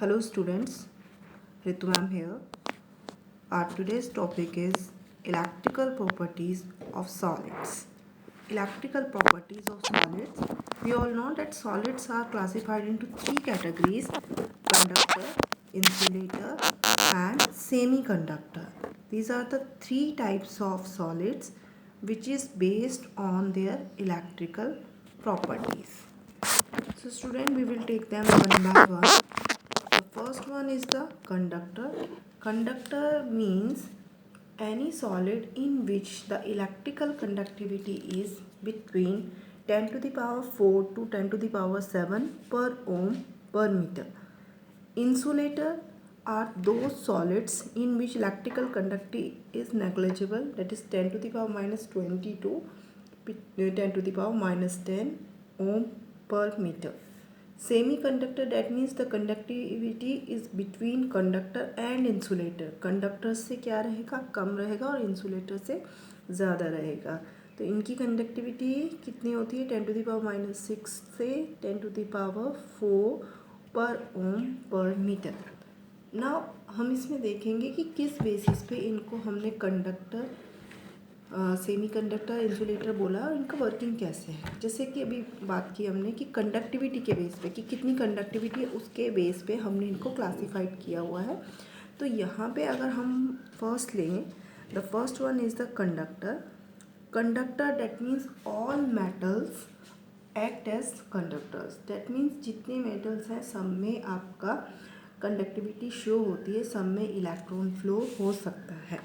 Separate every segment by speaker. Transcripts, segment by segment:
Speaker 1: Hello students, Ritu ma'am here. Our today's topic is electrical properties of solids. Electrical properties of solids. We all know that solids are classified into three categories: conductor, insulator and semiconductor. These are the three types of solids which is based on their electrical properties. So student, we will take them one by one. The first one is the conductor. Conductor means any solid in which the electrical conductivity is between 10 to the power 4 to 10 to the power 7 per ohm per meter. Insulator are those solids in which electrical conductivity is negligible, that is 10 to the power minus 20 to 10 to the power minus 10 ohm per meter. Semiconductor, that means the conductivity is between conductor and insulator. Conductor से क्या रहेगा, कम रहेगा और insulator से ज़्यादा रहेगा. तो इनकी कंडक्टिविटी कितनी होती है, 10 टू द पावर माइनस 6 से 10 टू द पावर 4 पर ओम पर मीटर. नाउ हम इसमें देखेंगे कि किस बेसिस पे इनको हमने कंडक्टर, सेमीकंडक्टर, इंसुलेटर बोला और इनका वर्किंग कैसे है. जैसे कि अभी बात की हमने कि कंडक्टिविटी के बेस पे, कि कितनी कंडक्टिविटी है उसके बेस पे हमने इनको क्लासिफाइड किया हुआ है. तो यहाँ पे अगर हम फर्स्ट लें, the first one is the conductor. Conductor that means all metals act as conductors. That means जितने मेटल्स हैं सब में आपका कंडक्टिविटी शो होती है, सब में इलेक्ट्रॉन फ्लो हो सकता है.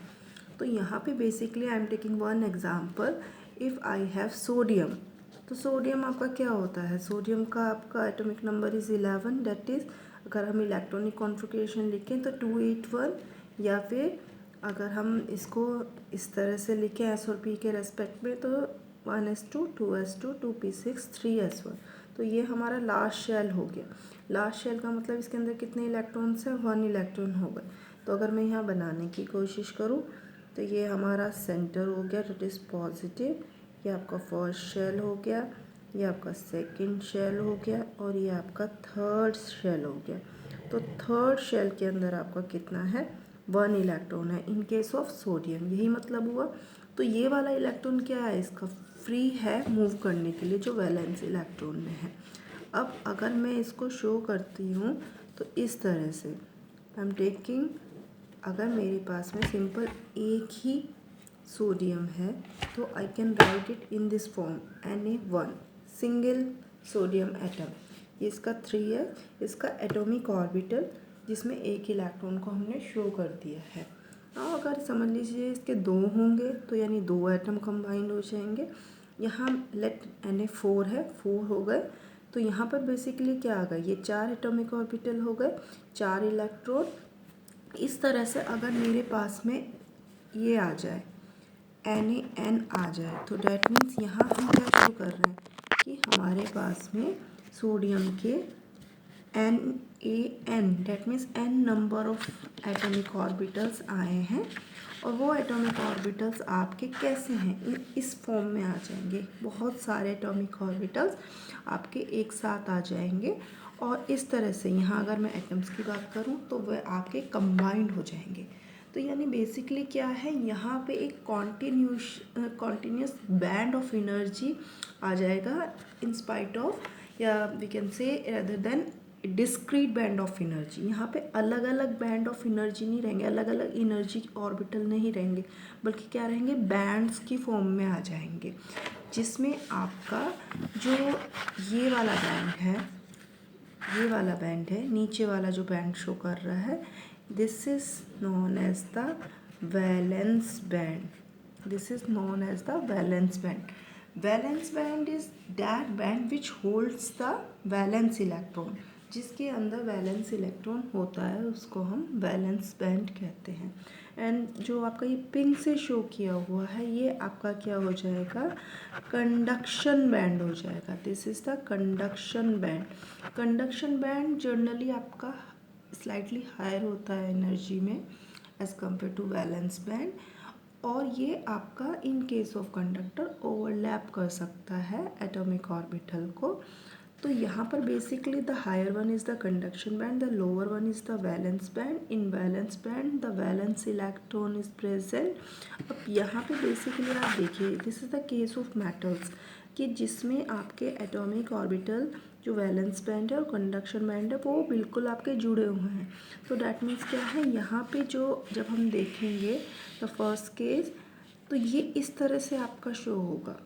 Speaker 1: तो यहाँ पे basically I am taking one example. If I have sodium, तो सोडियम आपका क्या होता है, सोडियम का आपका atomic number is 11. That is अगर हम इलेक्ट्रॉनिक कॉन्फ़िगरेशन लिखें तो 281, या फिर अगर हम इसको इस तरह से लिखें एस और पी के रेस्पेक्ट में तो 1s2 2s2 2p6 3s1. तो ये हमारा लास्ट शेल हो गया. लास्ट शेल का मतलब इसके अंदर कितने इलेक्ट्रॉन्स हैं, 1 इलेक्ट्रॉन हो गए. तो अगर मैं यहाँ बनाने की कोशिश करूँ तो ये हमारा सेंटर हो गया, दैट इज़ पॉजिटिव. ये आपका फर्स्ट शेल हो गया, ये आपका सेकंड शेल हो गया और ये आपका थर्ड शेल हो गया. तो थर्ड शेल के अंदर आपका कितना है, 1 इलेक्ट्रॉन है इन केस ऑफ सोडियम. यही मतलब हुआ. तो ये वाला इलेक्ट्रॉन क्या है, इसका फ्री है मूव करने के लिए, जो वैलेंस इलेक्ट्रॉन में है. अब अगर मैं इसको शो करती हूँ तो इस तरह से आई एम टेकिंग, अगर मेरे पास में सिंपल एक ही सोडियम है तो I can write it in this form Na1 single sodium atom. ये इसका 3 है, इसका एटॉमिक ऑर्बिटल जिसमें एक इलेक्ट्रॉन को हमने शो कर दिया है. और अगर समझ लीजिए इसके 2 होंगे तो यानी 2 एटम कंबाइंड हो जाएंगे. यहाँ लेट Na4 है, 4 हो गए. तो यहाँ पर बेसिकली क्या आ गया, ये 4 एटॉमिक ऑर्बिटल हो गए, 4 इलेक्ट्रॉन. इस तरह से अगर मेरे पास में ये आ जाए, NaN आ जाए, तो डैट मीन्स यहाँ हम क्या शुरू कर रहे हैं कि हमारे पास में सोडियम के NaN, that means N number of atomic orbitals आए हैं. और वो एटॉमिक ऑर्बिटल्स आपके कैसे हैं, इस फॉर्म में आ जाएंगे. बहुत सारे एटॉमिक ऑर्बिटल्स आपके एक साथ आ जाएंगे. और इस तरह से यहाँ अगर मैं एटम्स की बात करूँ तो वह आपके कंबाइंड हो जाएंगे. तो यानी बेसिकली क्या है, यहाँ पे एक कॉन्टीन्यूस बैंड ऑफ एनर्जी आ जाएगा इन स्पाइट ऑफ, या we can say rather than discrete band of energy. यहाँ पे अलग अलग बैंड ऑफ एनर्जी नहीं रहेंगे, अलग अलग एनर्जी ऑर्बिटल नहीं रहेंगे, बल्कि क्या रहेंगे, बैंड्स की फॉर्म में आ जाएंगे. जिसमें आपका जो ये वाला बैंड है, ये वाला बैंड है, नीचे वाला जो बैंड शो कर रहा है, this is known as the valence band. This is known as the valence band. Valence band is that band which holds the valence electron. जिसके अंदर वैलेंस इलेक्ट्रॉन होता है उसको हम वैलेंस बैंड कहते हैं. एंड जो आपका ये पिंक से शो किया हुआ है, ये आपका क्या हो जाएगा, कंडक्शन बैंड हो जाएगा. This is the conduction band. Conduction band generally आपका स्लाइटली हायर होता है एनर्जी में as compare to valence band. और ये आपका in case of conductor overlap कर सकता है एटॉमिक ऑर्बिटल को. तो यहाँ पर basically the higher one is the conduction band, the lower one is the valence band. In valence band the valence electron is present. अब यहाँ पे बेसिकली आप देखिए, this is the case of metals, कि जिसमें आपके एटॉमिक ऑर्बिटल जो valence band है और कंडक्शन बैंड है वो बिल्कुल आपके जुड़े हुए हैं. तो डैट मीन्स क्या है, यहाँ पे जो जब हम देखेंगे द फर्स्ट केस, तो ये इस तरह से आपका शो होगा.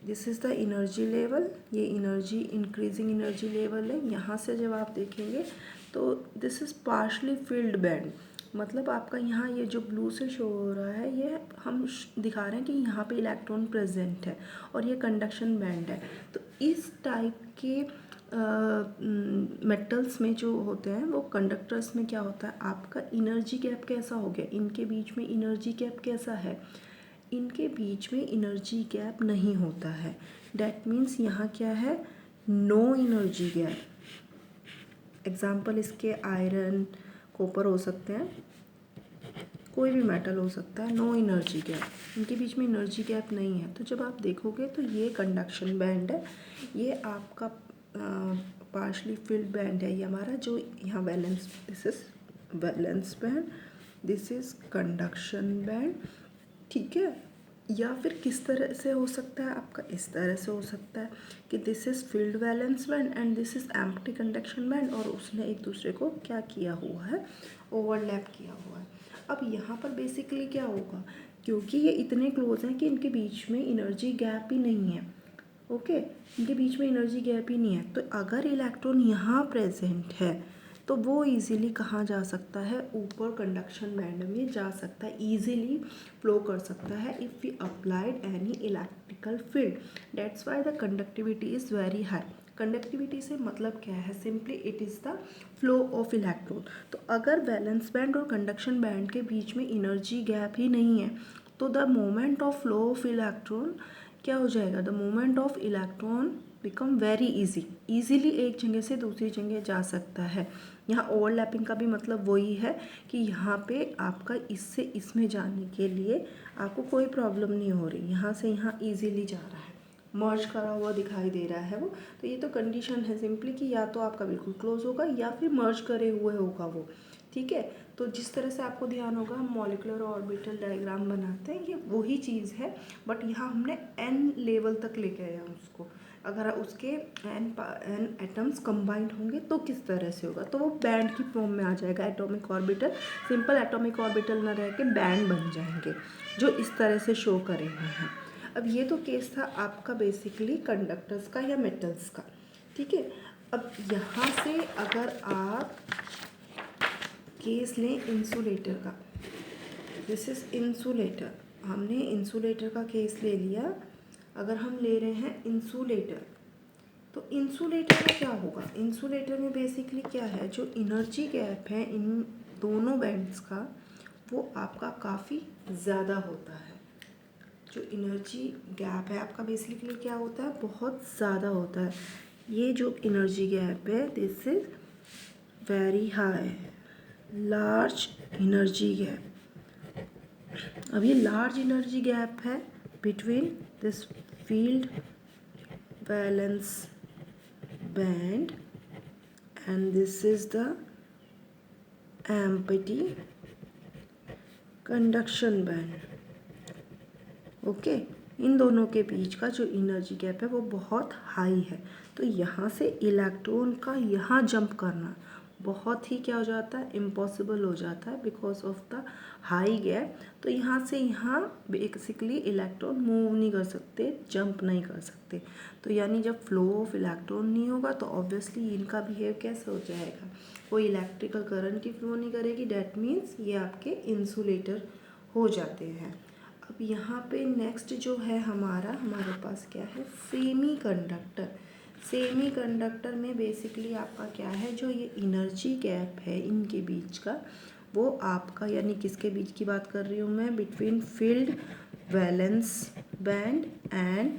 Speaker 1: This is the energy level, ये एनर्जी इंक्रीजिंग एनर्जी लेवल है. यहाँ से जब आप देखेंगे तो this is partially field band, मतलब आपका यहाँ ये जो ब्लू से शो हो रहा है ये हम दिखा रहे हैं कि यहाँ पे इलेक्ट्रॉन प्रेजेंट है और ये कंडक्शन बैंड है. तो इस टाइप के मेटल्स में जो होते हैं वो कंडक्टर्स में क्या होता है, आपका एनर्जी गैप कैसा हो गया, इनके बीच में एनर्जी गैप कैसा है, इनके बीच में एनर्जी गैप नहीं होता है. डैट मीन्स यहाँ क्या है, नो एनर्जी गैप. एग्जाम्पल इसके आयरन, कॉपर हो सकते हैं, कोई भी मेटल हो सकता है. नो एनर्जी गैप, इनके बीच में एनर्जी गैप नहीं है. तो जब आप देखोगे तो ये कंडक्शन बैंड है, ये आपका पार्शली फिल्ड बैंड है. ये हमारा जो यहाँ valence, this is valence band, this is conduction band. ठीक है. या फिर किस तरह से हो सकता है आपका, इस तरह से हो सकता है कि this is field valence band and this is empty conduction band, और उसने एक दूसरे को क्या किया हुआ है, ओवरलैप किया हुआ है. अब यहाँ पर बेसिकली क्या होगा, क्योंकि ये इतने क्लोज हैं कि इनके बीच में एनर्जी गैप ही नहीं है. ओके, इनके बीच में एनर्जी गैप ही नहीं है. तो अगर इलेक्ट्रॉन यहाँ प्रेजेंट है तो वो इजीली कहाँ जा सकता है, ऊपर कंडक्शन बैंड में जा सकता है, इजीली फ्लो कर सकता है if we applied any electrical field. That's why the conductivity is very high. Conductivity से मतलब क्या है, simply it is the flow of electron. तो अगर वैलेंस बैंड और कंडक्शन बैंड के बीच में एनर्जी गैप ही नहीं है तो the moment of flow of electron क्या हो जाएगा, the moment of electron become very easy. Easily एक जगह से दूसरी जगह जा सकता है. यहाँ ओवरलैपिंग का भी मतलब वही है कि यहाँ पे आपका इससे इसमें जाने के लिए आपको कोई प्रॉब्लम नहीं हो रही, यहाँ से यहाँ ईजीली जा रहा है, मर्ज करा हुआ दिखाई दे रहा है वो. तो ये तो कंडीशन है सिंपली कि या तो आपका बिल्कुल क्लोज होगा या फिर मर्ज करे हुए होगा वो. ठीक है. तो जिस तरह से आपको ध्यान होगा हम मॉलिक्यूलर ऑर्बिटल डायग्राम बनाते हैं, ये वही चीज़ है, बट यहाँ हमने n लेवल तक लेके आए हैं उसको. अगर उसके n एटम्स कंबाइंड होंगे तो किस तरह से होगा, तो वो बैंड की फॉर्म में आ जाएगा. Atomic orbital, simple atomic orbital ना रह के बैंड बन जाएंगे जो इस तरह से शो करे हुए हैं. अब ये तो केस था आपका बेसिकली कंडक्टर्स का या मेटल्स का. ठीक है. अब यहाँ से अगर आप केस लें इंसुलेटर का, दिस इज़ इंसुलेटर, हमने इंसुलेटर का केस ले लिया. अगर हम ले रहे हैं इंसुलेटर, तो इंसुलेटर में क्या होगा, इंसुलेटर में बेसिकली क्या है, जो एनर्जी गैप है इन दोनों बैंड्स का वो आपका काफ़ी ज़्यादा होता है. जो एनर्जी गैप है आपका बेसिकली क्या होता है, बहुत ज़्यादा होता है. ये जो एनर्जी गैप है this is very high, large energy gap. अब ये लार्ज एनर्जी गैप है between this field valence band and this is the empty conduction band. Okay, इन दोनों के बीच का जो एनर्जी गैप है वो बहुत हाई है. तो यहाँ से इलेक्ट्रॉन का यहाँ जंप करना बहुत ही क्या हो जाता है, इम्पॉसिबल हो जाता है because of the high gap. तो यहाँ से यहाँ बेसिकली इलेक्ट्रॉन मूव नहीं कर सकते, जंप नहीं कर सकते. तो यानी जब फ्लो ऑफ इलेक्ट्रॉन नहीं होगा तो ऑब्वियसली इनका बिहेव कैसे हो जाएगा, कोई इलेक्ट्रिकल करंट की फ्लो नहीं करेगी. डैट मीन्स ये आपके इंसुलेटर हो जाते हैं. अब यहाँ पे नेक्स्ट जो है हमारे पास क्या है, सेमी कंडक्टर. सेमी कंडक्टर में बेसिकली आपका क्या है, जो ये एनर्जी गैप है इनके बीच का वो आपका, यानी किसके बीच की बात कर रही हूँ मैं, between field valence band and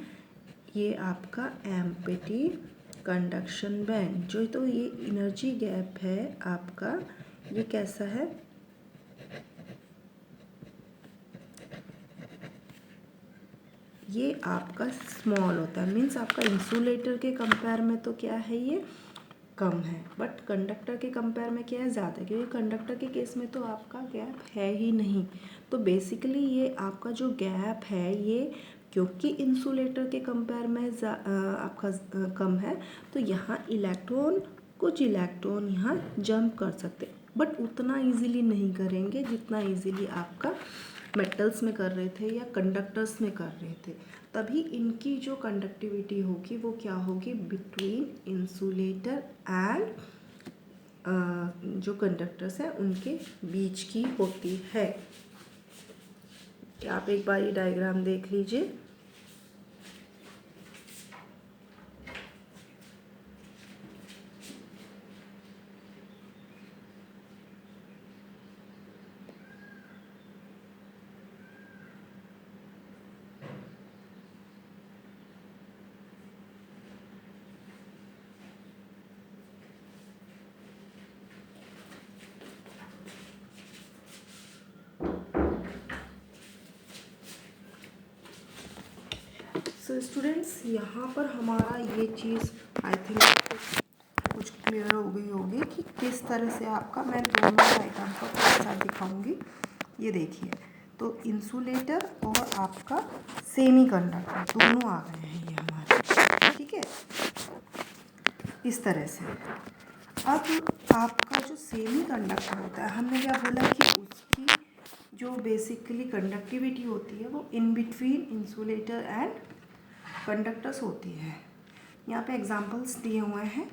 Speaker 1: ये आपका एम्प्टी कंडक्शन बैंड. जो तो ये एनर्जी गैप है आपका, ये कैसा है, ये आपका स्मॉल होता है, मीन्स आपका इंसुलेटर के कंपेयर में तो क्या है ये कम है, बट कंडक्टर के कंपेयर में क्या है ज़्यादा, क्योंकि कंडक्टर के केस में तो आपका गैप है ही नहीं। तो बेसिकली ये आपका जो गैप है ये क्योंकि इंसुलेटर के कंपेयर में आपका कम है, तो यहाँ कुछ इलेक्ट्रॉन यहाँ जंप कर सकते, बट उतना इजीली नहीं करेंगे जितना इजीली आपका मेटल्स में कर रहे थे या कंडक्टर्स में कर रहे थे। तभी इनकी जो कंडक्टिविटी होगी वो क्या होगी, बिटवीन इंसुलेटर एंड जो कंडक्टर्स हैं उनके बीच की होती है। आप एक बार ये डायग्राम देख लीजिए। सो स्टूडेंट्स, यहाँ पर हमारा ये चीज़ आई थिंक कुछ क्लियर हो गई होगी कि किस तरह से आपका, मैं दोनों डायग्राम को एक साथ दिखाऊंगी। ये देखिए, तो इंसुलेटर और आपका सेमीकंडक्टर दोनों आ गए हैं ये हमारे, ठीक है, इस तरह से। अब आपका जो सेमीकंडक्टर होता है, हमने क्या बोला कि उसकी जो बेसिकली कंडक्टिविटी होती है वो in between insulator and conductors होती है। यहाँ पे एग्जांपल्स दिए हुए हैं।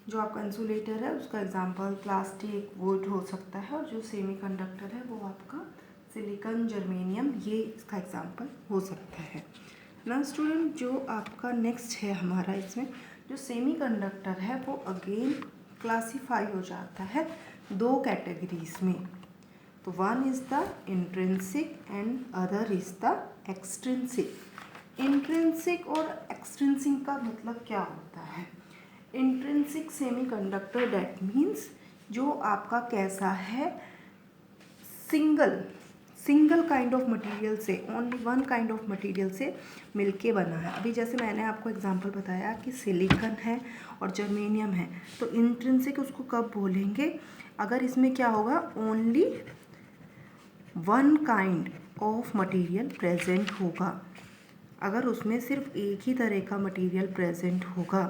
Speaker 1: जो आपका इंसुलेटर है उसका एग्जांपल प्लास्टिक, वुड हो सकता है, और जो सेमीकंडक्टर है वो आपका सिलिकॉन, जर्मेनियम, ये इसका एग्जांपल हो सकता है ना स्टूडेंट। जो आपका नेक्स्ट है हमारा, इसमें जो सेमीकंडक्टर है वो अगेन क्लासीफाई हो जाता है दो कैटेगरीज में। तो one is the intrinsic and other is the extrinsic. Intrinsic और एक्सट्रिंसिक का मतलब क्या होता है? इंट्रिंसिक सेमीकंडक्टर दैट मीन्स जो आपका कैसा है, सिंगल काइंड ऑफ मटेरियल से, only one kind of material से मिलके बना है। अभी जैसे मैंने आपको एग्जांपल बताया कि सिलिकॉन है और जर्मेनियम है, तो इंट्रिंसिक उसको कब बोलेंगे? अगर इसमें क्या होगा, only one kind of material present होगा, अगर उसमें सिर्फ एक ही तरह का मटेरियल प्रेजेंट होगा।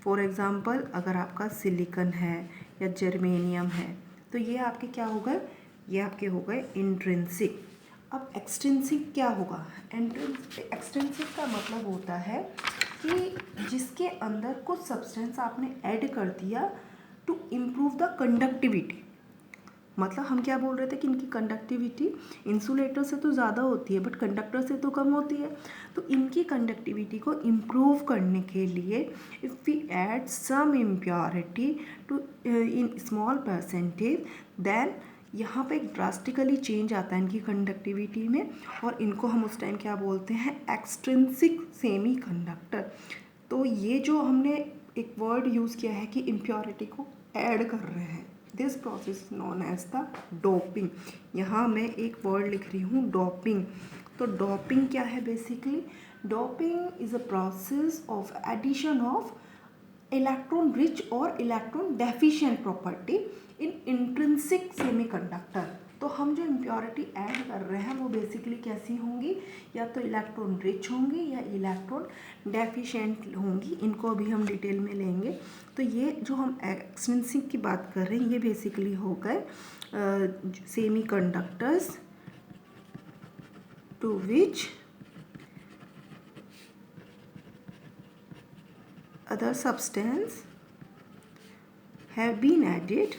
Speaker 1: फॉर एग्ज़ाम्पल, अगर आपका सिलिकॉन है या जर्मेनियम है, तो ये आपके क्या होगा, ये आपके हो गए इंट्रिंसिक। अब एक्सट्रिंसिक क्या होगा? एक्सट्रिंसिक का मतलब होता है कि जिसके अंदर कुछ सब्सटेंस आपने ऐड कर दिया टू इम्प्रूव द कंडक्टिविटी। मतलब हम क्या बोल रहे थे कि इनकी कंडक्टिविटी इंसुलेटर से तो ज़्यादा होती है बट कंडक्टर से तो कम होती है। तो इनकी कंडक्टिविटी को इम्प्रूव करने के लिए if we add some impurity to in small percentage, then यहाँ पे एक ड्रास्टिकली चेंज आता है इनकी कंडक्टिविटी में, और इनको हम उस टाइम क्या बोलते हैं, एक्सट्रिंसिक सेमीकंडक्टर। तो ये जो हमने एक वर्ड यूज़ किया है कि इम्प्योरिटी को ऐड कर रहे हैं, this process known as the doping. यहाँ मैं एक वर्ड लिख रही हूँ, डोपिंग। तो डोपिंग क्या है? Basically doping is a process of addition of electron rich और electron deficient property in intrinsic semiconductor. तो हम जो इम्प्योरिटी ऐड कर रहे हैं वो बेसिकली कैसी होंगी, या तो इलेक्ट्रॉन रिच होंगी या इलेक्ट्रॉन डेफिशिएंट होंगी। इनको अभी हम डिटेल में लेंगे। तो ये जो हम एक्सट्रिंसिक की बात कर रहे हैं ये बेसिकली हो गए semiconductors to which other substance have been added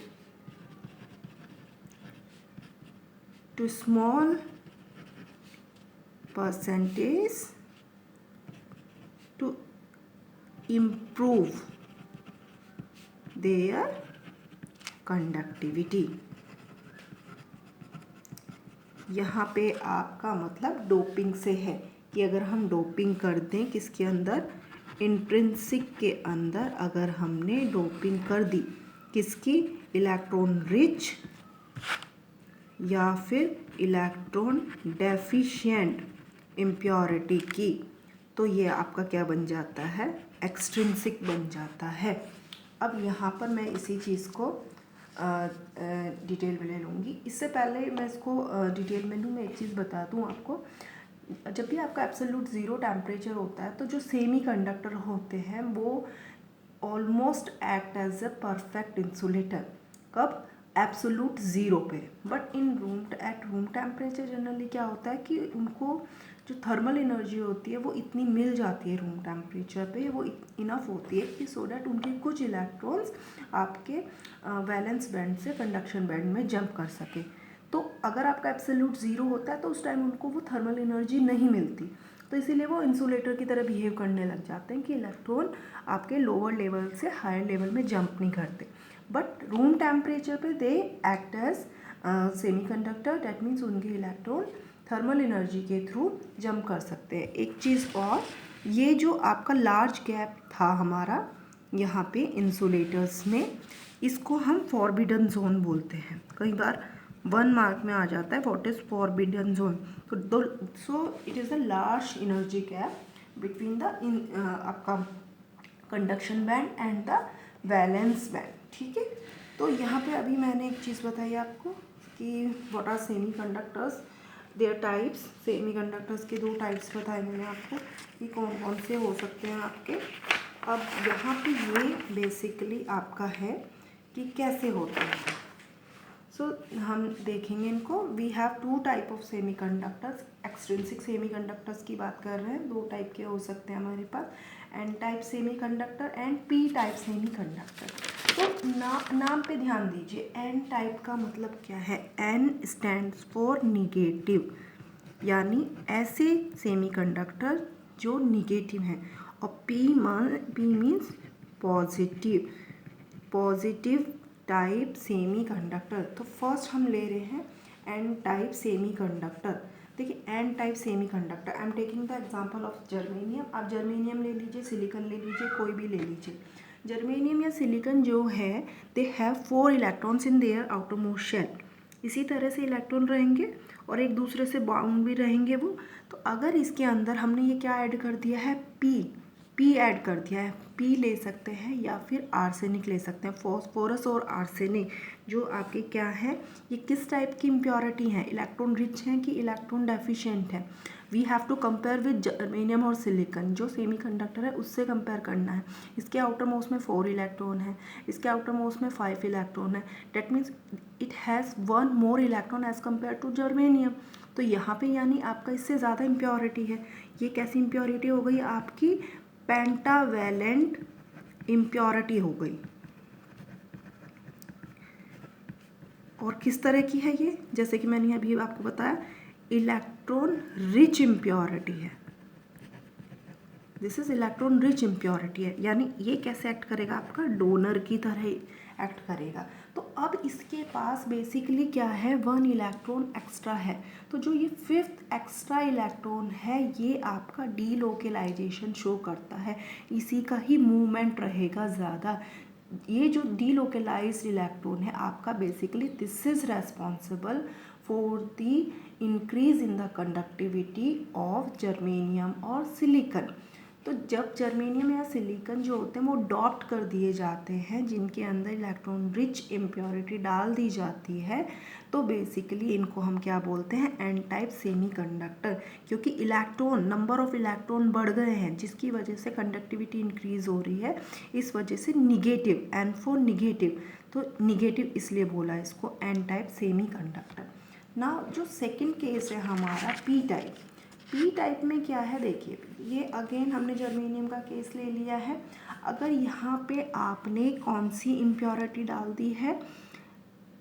Speaker 1: to small percentage to improve their conductivity। यहाँ पे आपका मतलब डोपिंग से है कि अगर हम डोपिंग कर दें किसके अंदर, इंट्रिंसिक के अंदर अगर हमने डोपिंग कर दी किसकी, इलेक्ट्रॉन रिच या फिर इलेक्ट्रॉन डेफिशिएंट इम्प्योरिटी की, तो ये आपका क्या बन जाता है, एक्सट्रिंसिक बन जाता है। अब यहाँ पर मैं इसी चीज़ को डिटेल में ले लूँगी। इससे पहले मैं इसको डिटेल में लूँ, मैं एक चीज़ बता दूँ आपको। जब भी आपका एब्सोल्यूट ज़ीरो टेम्परेचर होता है तो जो सेमी कंडक्टर होते हैं वो almost act as a perfect insulator. कब? एब्सोल्यूट ज़ीरो पे। But in at room temperature generally क्या होता है कि उनको जो थर्मल एनर्जी होती है वो इतनी मिल जाती है रूम टेम्परेचर पे, वो इनफ होती है कि सो डैट उनके कुछ इलेक्ट्रॉन्स आपके वैलेंस बैंड से कंडक्शन बैंड में जंप कर सके। तो अगर आपका एब्सोल्यूट ज़ीरो होता है तो उस टाइम उनको वो थर्मल एनर्जी नहीं मिलती, तो इसीलिए वो इंसुलेटर की तरह बिहेव करने लग जाते हैं कि इलेक्ट्रॉन आपके लोअर लेवल से हायर लेवल में जंप नहीं करते। बट रूम टेम्परेचर पे they act as semiconductor, that means उनके इलेक्ट्रॉन थर्मल एनर्जी के थ्रू जंप कर सकते हैं। एक चीज़ और, ये जो आपका लार्ज गैप था हमारा यहाँ पे इंसुलेटर्स में, इसको हम फॉरबिडन जोन बोलते हैं। कई बार 1 मार्क में आ जाता है व्हाट इज़ फॉरबिडन जोन। तो so it is a large energy gap between the आपका conduction band and the valence band, ठीक है। तो यहाँ पे अभी मैंने एक चीज़ बताई आपको कि what are semiconductors, their types. Semiconductors के 2 टाइप्स बताए मैंने आपको कि कौन कौन से हो सकते हैं आपके। अब यहाँ पे ये बेसिकली आपका है कि कैसे होते हैं। सो हम देखेंगे इनको। We have 2 type of semiconductors. Extrinsic semiconductors की बात कर रहे हैं, 2 टाइप के हो सकते हैं हमारे पास, N type semiconductor and P type semiconductor. तो नाम पे ध्यान दीजिए। एन टाइप का मतलब क्या है? एन स्टैंड्स फॉर निगेटिव, यानी ऐसे सेमी कंडक्टर जो निगेटिव हैं, और P means positive, positive type semiconductor. तो फर्स्ट हम ले रहे हैं एन टाइप सेमी कंडक्टर। देखिए N type semiconductor, I am taking the example of germanium. आप जर्मेनियम ले लीजिए, सिलिकॉन ले लीजिए, कोई भी ले लीजिए। जर्मेनियम या सिलिकॉन जो है they have 4 electrons in their outermost shell. इसी तरह से इलेक्ट्रॉन रहेंगे और एक दूसरे से बाउंड भी रहेंगे वो। तो अगर इसके अंदर हमने ये क्या ऐड कर दिया है, पी ऐड कर दिया है, पी ले सकते हैं या फिर आर्सेनिक ले सकते हैं। फॉस्फोरस और आर्सेनिक जो आपके क्या है, ये किस टाइप की इम्प्योरिटी हैं? इलेक्ट्रॉन रिच हैं कि इलेक्ट्रॉन डेफिशिएंट है? We have to compare with germanium और सिलिकॉन, जो सेमी कंडक्टर है उससे कंपेयर करना है। इसके आउटर मोस्ट में 4 इलेक्ट्रॉन है, इसके आउटर मोस्ट में 5 इलेक्ट्रॉन है। That means it has 1 more electron as compare to germanium. तो यहाँ पे यानी आपका इससे ज़्यादा इम्प्योरिटी है। ये कैसी इम्प्योरिटी हो गई? आपकी पेंटावैलेंट इम्प्योरिटी हो गई। और किस तरह की है ये? जैसे कि मैंने अभी आपको बताया, इलेक्ट्रॉन रिच इम्प्योरिटी है। This is electron rich impurity है, यानी ये कैसे एक्ट करेगा? आपका डोनर की तरह एक्ट करेगा। तो अब इसके पास बेसिकली क्या है, 1 इलेक्ट्रॉन एक्स्ट्रा है। तो जो ये 5th एक्स्ट्रा इलेक्ट्रॉन है, ये आपका डीलोकेलाइजेशन शो करता है, इसी का ही मूवमेंट रहेगा ज़्यादा। ये जो डीलोकेलाइज्ड इलेक्ट्रॉन है आपका, basically this is responsible for the increase in the conductivity of germanium और सिलिकॉन। तो जब जर्मेनियम या सिलिकॉन जो होते हैं वो डॉप्ट कर दिए जाते हैं, जिनके अंदर इलेक्ट्रॉन रिच इम्प्योरिटी डाल दी जाती है, तो बेसिकली इनको हम क्या बोलते हैं, एन टाइप सेमी कंडक्टर। क्योंकि इलेक्ट्रॉन, नंबर ऑफ इलेक्ट्रॉन बढ़ गए हैं, जिसकी वजह से कंडक्टिविटी इंक्रीज हो रही है, इस वजह से निगेटिव, एन फॉर निगेटिव, तो निगेटिव इसलिए बोला इसको एन टाइप सेमी कंडक्टर। ना जो सेकेंड केस है हमारा पी टाइप। पी टाइप में क्या है, देखिए ये अगेन हमने जर्मेनियम का केस ले लिया है। अगर यहाँ पे आपने कौन सी इम्प्योरिटी डाल दी है,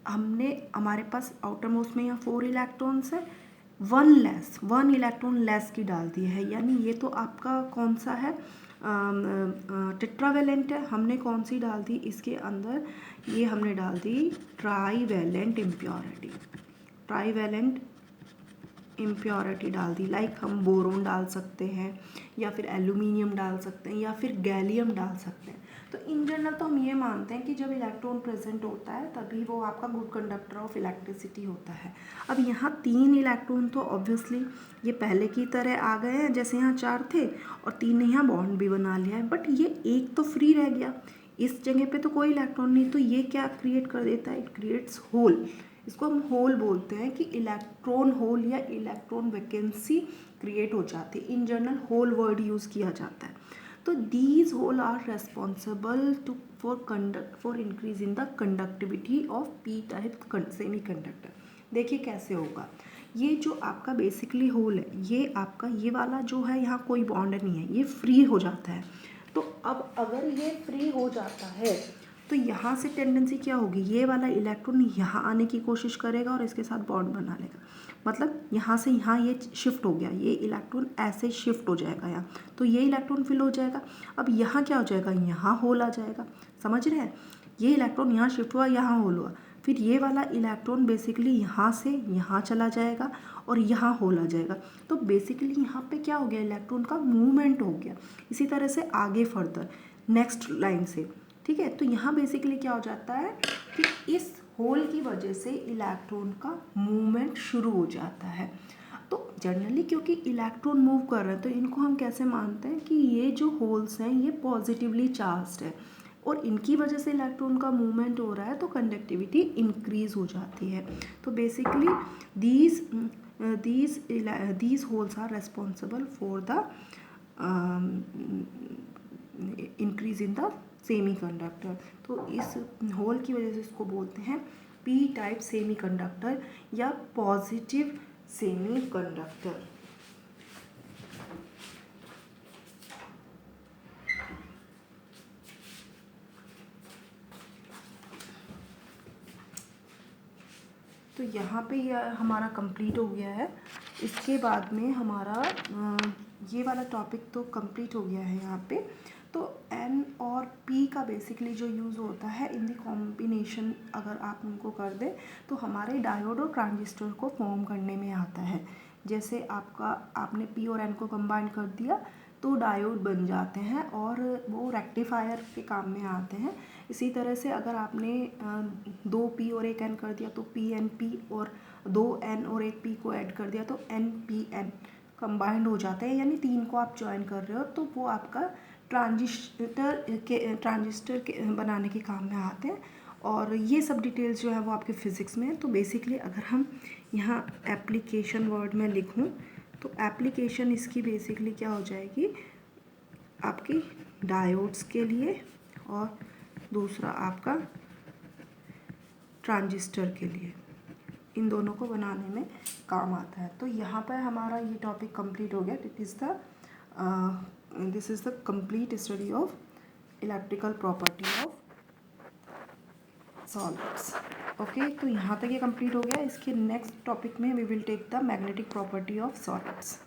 Speaker 1: हमारे पास आउटर मोस्ट में यहाँ 4 इलेक्ट्रॉन्स है, 1 इलेक्ट्रॉन लेस की डाल दी है, यानी ये तो आपका कौन सा है, टेट्रावेलेंट है। हमने कौन सी डाल दी इसके अंदर, ये हमने डाल दी ट्राईवेलेंट इम्प्योरिटी। ट्राईवेलेंट इम्प्योरिटी डाल दी, लाइक हम बोरोन डाल सकते हैं, या फिर एल्यूमिनियम डाल सकते हैं, या फिर गैलियम डाल सकते हैं। तो इन जनरल तो हम ये मानते हैं कि जब इलेक्ट्रॉन प्रेजेंट होता है तभी वो आपका गुड कंडक्टर ऑफ इलेक्ट्रिसिटी होता है। अब यहाँ 3 इलेक्ट्रॉन तो ऑब्वियसली ये पहले की तरह आ गए हैं, जैसे यहाँ 4 थे और 3 ने यहाँ बॉन्ड भी बना लिया है, बट ये एक तो फ्री रह गया, इस जगह पे तो कोई इलेक्ट्रॉन नहीं, तो ये क्या क्रिएट कर देता है, इट क्रिएट्स होल। इसको हम होल बोलते हैं कि इलेक्ट्रॉन होल या इलेक्ट्रॉन वैकेंसी क्रिएट हो जाती है। In general hole word use किया जाता है। तो these hole are responsible to for increase in the conductivity of P type semiconductor. देखिए कैसे होगा, ये जो आपका बेसिकली होल है, ये आपका ये वाला जो है यहाँ कोई बॉन्ड नहीं है, ये फ्री हो जाता है। तो अब अगर ये फ्री हो जाता है तो यहाँ से टेंडेंसी क्या होगी, ये वाला इलेक्ट्रॉन यहाँ आने की कोशिश करेगा और इसके साथ बॉन्ड बना लेगा, मतलब यहाँ से यहाँ ये शिफ्ट हो गया, ये इलेक्ट्रॉन ऐसे शिफ्ट हो जाएगा यहाँ, तो ये इलेक्ट्रॉन फिल हो जाएगा। अब यहाँ क्या हो जाएगा, यहाँ होल आ जाएगा, समझ रहे हैं, ये इलेक्ट्रॉन यहाँ शिफ्ट हुआ, यहाँ होल हुआ, फिर ये वाला इलेक्ट्रॉन बेसिकली यहाँ से यहाँ चला जाएगा और यहाँ होल आ जाएगा। तो बेसिकली यहाँ पे क्या हो गया, इलेक्ट्रॉन का मूवमेंट हो गया। इसी तरह से आगे फर्दर नेक्स्ट लाइन से, ठीक है। तो यहाँ बेसिकली क्या हो जाता है कि इस होल की वजह से इलेक्ट्रॉन का मूवमेंट शुरू हो जाता है। तो जनरली क्योंकि इलेक्ट्रॉन मूव कर रहे हैं तो इनको हम कैसे मानते हैं कि ये जो होल्स हैं ये पॉजिटिवली चार्ज्ड है और इनकी वजह से इलेक्ट्रॉन का मूवमेंट हो रहा है, तो कंडक्टिविटी इंक्रीज हो जाती है। तो basically these holes are responsible for the increase in the semi conductor. तो इस होल की वजह से इसको बोलते हैं पी टाइप सेमी कंडक्टर या पॉजिटिव सेमी कंडक्टर। तो यहाँ पे यह हमारा कंप्लीट हो गया है। इसके बाद में हमारा ये वाला टॉपिक तो कंप्लीट हो गया है यहाँ पे। तो एन और पी का बेसिकली जो यूज़ होता है इन दी कॉम्बिनेशन अगर आप उनको कर दें तो हमारे डायोड और ट्रांजिस्टर को फॉर्म करने में आता है। जैसे आपने पी और एन को कंबाइन कर दिया तो डायोड बन जाते हैं और वो रेक्टिफायर के काम में आते हैं। इसी तरह से अगर आपने 2 पी और 1 एन कर दिया तो पी एन पी, और 2 एन और 1 पी को ऐड कर दिया तो एन पी एन कंबाइंड हो जाते हैं, यानी 3 को आप ज्वाइन कर रहे हो तो वो आपका ट्रांजिस्टर के बनाने के काम में आते हैं। और ये सब डिटेल्स जो है वो आपके फिज़िक्स में है। तो बेसिकली अगर हम यहाँ एप्लीकेशन वर्ड में लिखूँ तो एप्लीकेशन इसकी बेसिकली क्या हो जाएगी, आपकी डायोड्स के लिए और दूसरा आपका ट्रांजिस्टर के लिए, इन दोनों को बनाने में काम आता है। तो यहाँ पर हमारा ये टॉपिक कंप्लीट हो गया। This is the complete study of electrical property of solids. Okay, तो यहाँ तक ये कंप्लीट हो गया। इसके नेक्स्ट टॉपिक में we will take the magnetic property of solids.